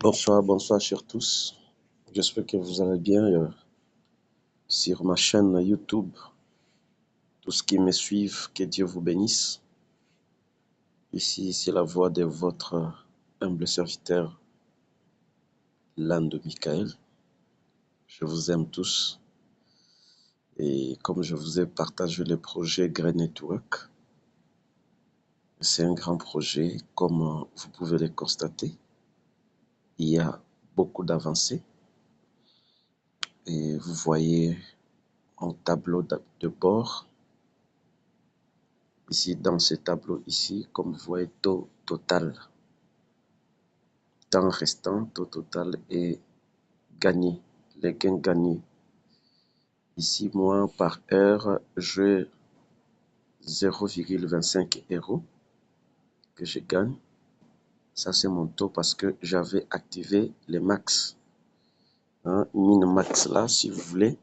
Bonsoir, bonsoir chers tous. J'espère que vous allez bien sur ma chaîne YouTube. Tous qui me suivent, que Dieu vous bénisse. Ici, c'est la voix de votre humble serviteur, Lando Michael. Je vous aime tous. Et comme je vous ai partagé le projet Grey Network, c'est un grand projet, comme vous pouvez le constater. Il y a beaucoup d'avancées. Et vous voyez un tableau de bord. Ici, dans ce tableau ici, comme vous voyez, taux total, temps restant, taux total et gagné, les gains gagnés. Ici, moi, par heure, j'ai 0,25 € que je gagne. Ça, c'est mon taux parce que j'avais activé les max. Min max là, si vous voulez,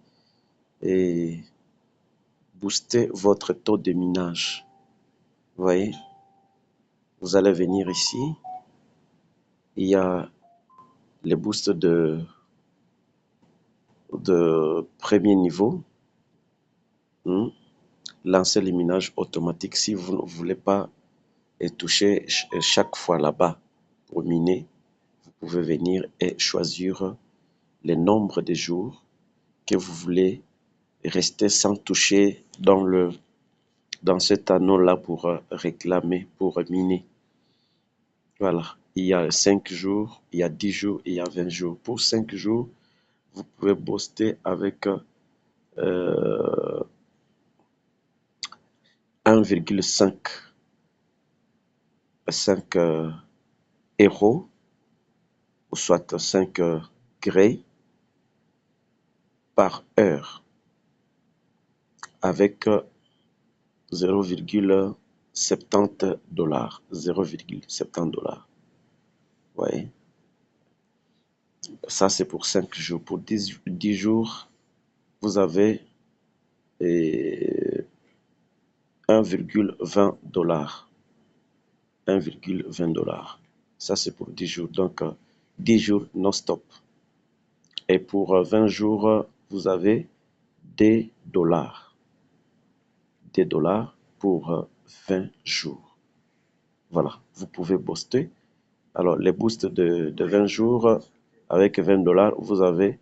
et booster votre taux de minage. Vous voyez, vous allez venir ici. Il y a les boosts de premier niveau. Lancer les minages automatiques si vous ne voulez pas toucher chaque fois là-bas pour miner. Vous pouvez venir et choisir le nombre de jours que vous voulez rester sans toucher dans cet anneau-là pour réclamer, pour miner. Voilà, il y a 5 jours, il y a 10 jours, il y a 20 jours. Pour 5 jours, vous pouvez booster avec 1,5 € ou soit 5 grey par heure avec 0,70 $. 0,70 $. Ouais. Ça, c'est pour 5 jours. Pour 10 jours, vous avez 1,20 $. 1,20 $. Ça, c'est pour 10 jours. Donc, 10 jours non-stop. Et pour 20 jours, vous avez des dollars. Des dollars pour 20 jours. Voilà, vous pouvez booster. Alors, les boosts de 20 jours, avec 20 $, vous avez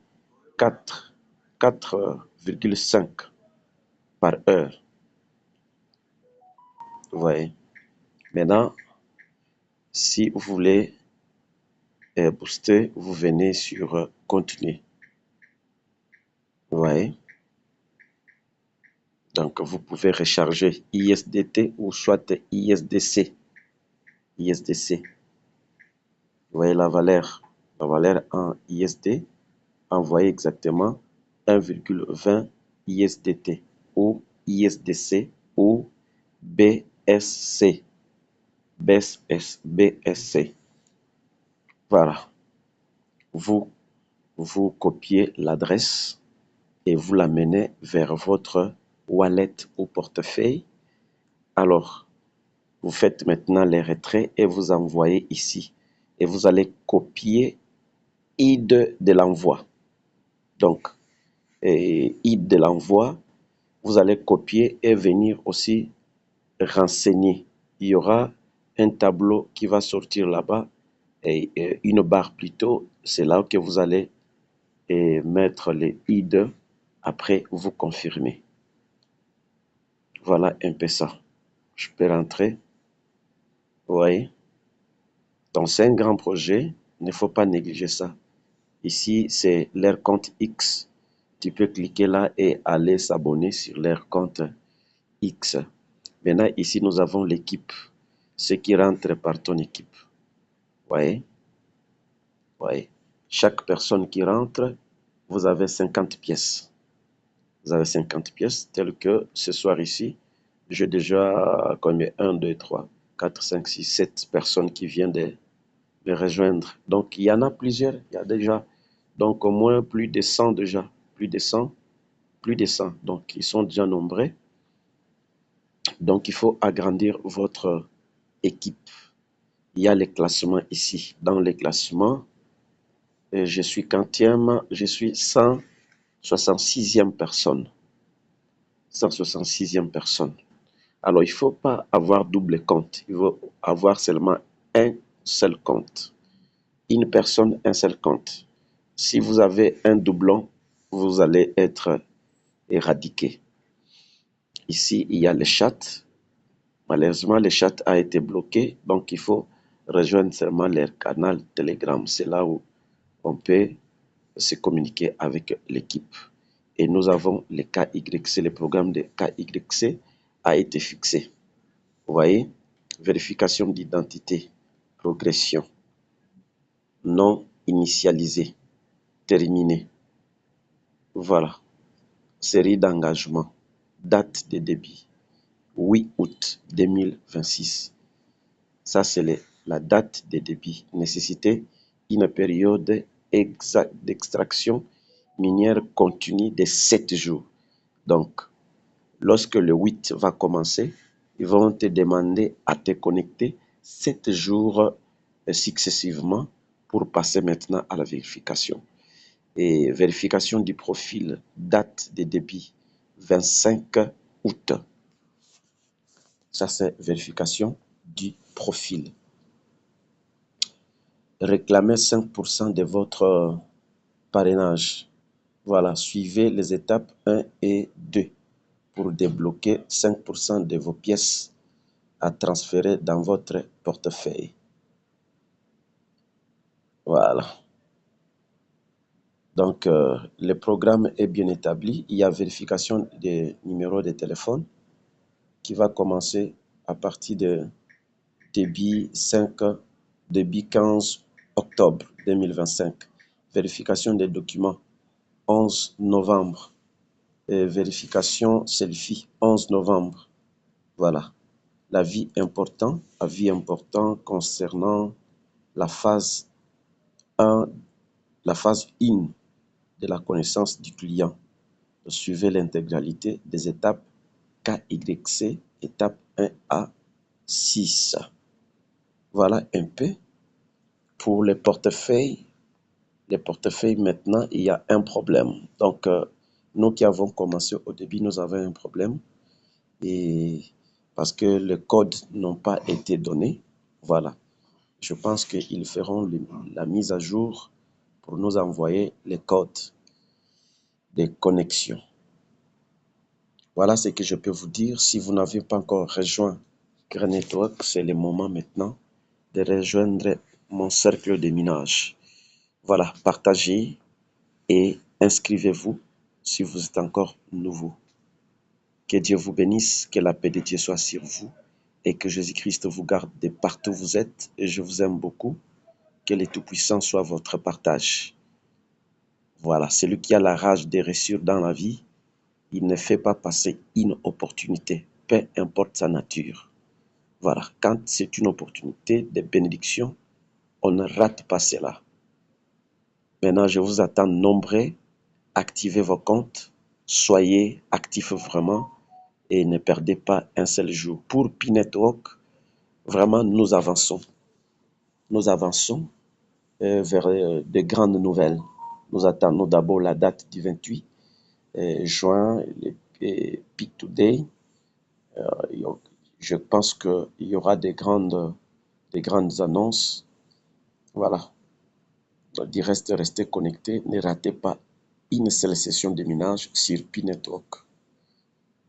4,5 par heure. Vous voyez. Maintenant, si vous voulez booster, vous venez sur continuer. Vous voyez. Donc, vous pouvez recharger ISDT ou soit ISDC. ISDC. Vous voyez la valeur en ISD, envoyez exactement 1,20 ISDT ou ISDC ou BSC. BSC. Voilà. Vous copiez l'adresse et vous l'amenez vers votre wallet ou portefeuille. Alors, vous faites maintenant les retraits et vous envoyez ici. Et vous allez copier ID de l'envoi. Donc, ID de l'envoi, vous allez copier et venir aussi renseigner. Il y aura un tableau qui va sortir là-bas, et une barre plutôt, c'est là que vous allez mettre les ID, après vous confirmez. Voilà un peu ça. Je peux rentrer. Vous voyez? Donc c'est un grand projet, il ne faut pas négliger ça. Ici, c'est leur compte X. Tu peux cliquer là et aller s'abonner sur leur compte X. Maintenant, ici, nous avons l'équipe. Ceux qui rentrent par ton équipe. Vous voyez? Ouais. Chaque personne qui rentre, vous avez 50 pièces. Vous avez 50 pièces, tel que ce soir ici, j'ai déjà combien? 1, 2, 3, 4, 5, 6, 7 personnes qui viennent de rejoindre. Donc, il y en a plusieurs. Il y a déjà, donc au moins plus de 100 déjà. Plus de 100. Plus de 100. Donc, ils sont déjà nombreux. Donc, il faut agrandir votre équipe. Il y a les classements ici. Dans les classements, Et je suis quantième, je suis 166e personne. 166e personne. Alors, il ne faut pas avoir double compte. Il faut avoir seulement un seul compte. Une personne, un seul compte. Si vous avez un doublon, vous allez être éradiqué. Ici, il y a le chat. Malheureusement, le chat a été bloqué, donc il faut rejoindre seulement leur canal Telegram. C'est là où on peut se communiquer avec l'équipe. Et nous avons le KYC, le programme de KYC a été fixé. Vous voyez, vérification d'identité, progression, non initialisé, terminé. Voilà, série d'engagement, date de débit, 8 août 2026. Ça, c'est la date de débit. Nécessité une période d'extraction minière continue de 7 jours. Donc, lorsque le 8 va commencer, ils vont te demander à te connecter 7 jours successivement pour passer maintenant à la vérification. Et vérification du profil, date de débit, 25 août. Ça, c'est vérification du profil. Réclamez 5% de votre parrainage. Voilà, suivez les étapes 1 et 2 pour débloquer 5% de vos pièces à transférer dans votre portefeuille. Voilà. Donc, le programme est bien établi. Il y a vérification des numéros de téléphone qui va commencer à partir de débit 15 octobre 2025. Vérification des documents 11 novembre. Et vérification selfie 11 novembre. Voilà. Avis important concernant la phase 1, la phase 1 de la connaissance du client. Suivez l'intégralité des étapes KYC, étape 1 à 6. Voilà un peu pour les portefeuilles. Les portefeuilles, maintenant, il y a un problème. Donc, nous qui avons commencé au début, nous avons un problème. Et parce que les codes n'ont pas été donnés. Voilà. Je pense qu'ils feront la mise à jour pour nous envoyer les codes de connexion. Voilà ce que je peux vous dire. Si vous n'avez pas encore rejoint Grand Network, c'est le moment maintenant de rejoindre mon cercle de minage. Voilà, partagez et inscrivez-vous si vous êtes encore nouveau. Que Dieu vous bénisse, que la paix de Dieu soit sur vous et que Jésus-Christ vous garde de partout où vous êtes. Et je vous aime beaucoup. Que le Tout-Puissant soit votre partage. Voilà, celui qui a la rage de réussir dans la vie, il ne fait pas passer une opportunité, peu importe sa nature. Voilà, quand c'est une opportunité de bénédiction, on ne rate pas cela. Maintenant, je vous attends nombreux, activez vos comptes, soyez actifs vraiment et ne perdez pas un seul jour. Pour P-Network, vraiment, nous avançons. Nous avançons vers de grandes nouvelles. Nous attendons d'abord la date du 28 juin, le Peak Today. Je pense qu'il y aura des grandes annonces. Voilà. Du reste, restez connectés. Ne ratez pas une seule session de minage sur P-Network.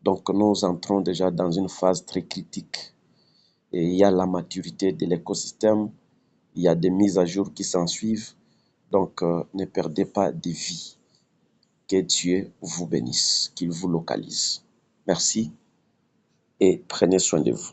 Donc, nous entrons déjà dans une phase très critique. Et il y a la maturité de l'écosystème. Il y a des mises à jour qui s'en suivent. Donc, ne perdez pas de vie. Que Dieu vous bénisse, qu'il vous localise. Merci et prenez soin de vous.